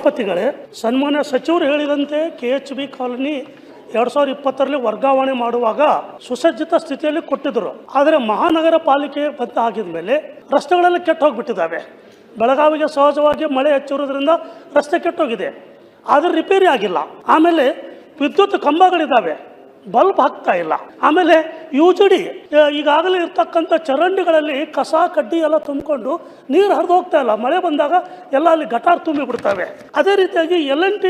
ಸಭಾಪತಿಗಳೇ, ಸನ್ಮಾನ್ಯ ಸಚಿವರು ಹೇಳಿದಂತೆ KHB ಕಾಲೋನಿ 2020ರಲ್ಲಿ ವರ್ಗಾವಣೆ ಮಾಡುವಾಗ ಸುಸಜ್ಜಿತ ಸ್ಥಿತಿಯಲ್ಲಿ ಕೊಟ್ಟಿದ್ದರು. ಆದರೆ ಮಹಾನಗರ ಪಾಲಿಕೆ ಬಂದ ಆಗಿದ ಮೇಲೆ ರಸ್ತೆಗಳೆಲ್ಲ ಕೆಟ್ಟು ಹೋಗಿಬಿಟ್ಟಿದ್ದಾವೆ. ಬೆಳಗಾವಿಗೆ ಸಹಜವಾಗಿ ಮಳೆ ಹೆಚ್ಚಿರೋದ್ರಿಂದ ರಸ್ತೆ ಕೆಟ್ಟೋಗಿದೆ, ಆದರೆ ರಿಪೇರಿ ಆಗಿಲ್ಲ. ಆಮೇಲೆ ವಿದ್ಯುತ್ ಕಂಬಗಳಿದ್ದಾವೆ, ಬಲ್ಬ್ ಹಾಕ್ತಾ ಇಲ್ಲ. ಆಮೇಲೆ UGD ಈಗಾಗಲೇ ಇರ್ತಕ್ಕಂಥ ಚರಂಡಿಗಳಲ್ಲಿ ಕಸ ಕಡ್ಡಿ ಎಲ್ಲ ತುಂಬಿಕೊಂಡು ನೀರು ಹರಿದು ಹೋಗ್ತಾ ಇಲ್ಲ. ಮಳೆ ಬಂದಾಗ ಎಲ್ಲ ಅಲ್ಲಿ ಗಟಾರ್ ತುಂಬಿ ಬಿಡ್ತವೆ. ಅದೇ ರೀತಿಯಾಗಿ LNT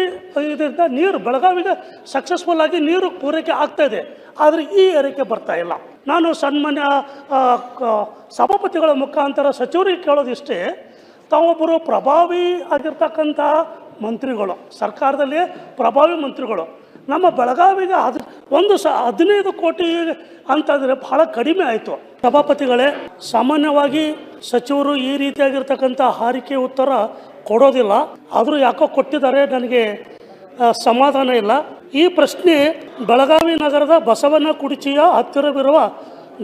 ಇದರಿಂದ ನೀರು ಬೆಳಗಾವಿಗೆ ಸಕ್ಸಸ್ಫುಲ್ ಆಗಿ ನೀರು ಪೂರೈಕೆ ಆಗ್ತಾ ಇದೆ, ಆದರೆ ಈ ಏರಿಕೆ ಬರ್ತಾ ಇಲ್ಲ. ನಾನು ಸನ್ಮಾನ್ಯ ಸಭಾಪತಿಗಳ ಮುಖಾಂತರ ಸಚಿವರಿಗೆ ಕೇಳೋದಿಷ್ಟೇ, ತಾವೊಬ್ಬರು ಪ್ರಭಾವಿ ಆಗಿರ್ತಕ್ಕಂಥ ಮಂತ್ರಿಗಳು, ಸರ್ಕಾರದಲ್ಲಿ ಪ್ರಭಾವಿ ಮಂತ್ರಿಗಳು, ನಮ್ಮ ಬೆಳಗಾವಿಗೆ 15 ಕೋಟಿ ಅಂತಂದರೆ ಬಹಳ ಕಡಿಮೆ ಆಯಿತು. ಸಭಾಪತಿಗಳೇ, ಸಾಮಾನ್ಯವಾಗಿ ಸಚಿವರು ಈ ರೀತಿಯಾಗಿರ್ತಕ್ಕಂಥ ಹಾರಿಕೆ ಉತ್ತರ ಕೊಡೋದಿಲ್ಲ, ಆದರೂ ಯಾಕೋ ಕೊಟ್ಟಿದ್ದಾರೆ, ನನಗೆ ಸಮಾಧಾನ ಇಲ್ಲ. ಈ ಪ್ರಶ್ನೆ ಬೆಳಗಾವಿ ನಗರದ ಬಸವನ ಕುಡಿಚಿಯ ಹತ್ತಿರವಿರುವ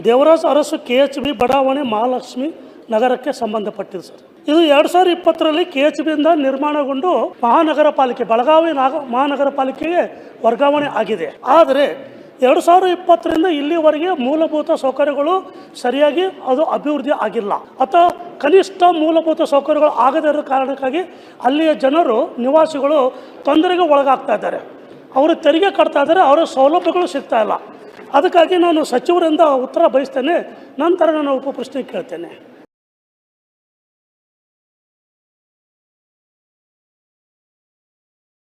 ದೇವರಾಜ್ ಅರಸು KHB ಬಡಾವಣೆ ಮಹಾಲಕ್ಷ್ಮಿ ನಗರಕ್ಕೆ ಸಂಬಂಧಪಟ್ಟಿದೆ ಸರ್. ಇದು 2020ರಲ್ಲಿ KHBಯಿಂದ ನಿರ್ಮಾಣಗೊಂಡು ಮಹಾನಗರ ಪಾಲಿಕೆ ಬೆಳಗಾವಿ ಮಹಾನಗರ ಪಾಲಿಕೆಗೆ ವರ್ಗಾವಣೆ ಆಗಿದೆ. ಆದರೆ 2020ರಿಂದ ಇಲ್ಲಿವರೆಗೆ ಮೂಲಭೂತ ಸೌಕರ್ಯಗಳು ಸರಿಯಾಗಿ ಅದು ಅಭಿವೃದ್ಧಿ ಆಗಿಲ್ಲ, ಅಥವಾ ಕನಿಷ್ಠ ಮೂಲಭೂತ ಸೌಕರ್ಯಗಳು ಆಗದೇ ಇರೋ ಕಾರಣಕ್ಕಾಗಿ ಅಲ್ಲಿಯ ಜನರು ನಿವಾಸಿಗಳು ತೊಂದರೆಗೆ ಒಳಗಾಗ್ತಾ ಇದ್ದಾರೆ. ಅವರು ತೆರಿಗೆ ಕಟ್ತಾ ಇದ್ದಾರೆ, ಅವರ ಸೌಲಭ್ಯಗಳು ಸಿಗ್ತಾ ಇಲ್ಲ. ಅದಕ್ಕಾಗಿ ನಾನು ಸಚಿವರಿಂದ ಉತ್ತರ ಬಯಸ್ತೇನೆ, ನಂತರ ನಾನು ಉಪ ಪ್ರಶ್ನೆ ಕೇಳ್ತೇನೆ.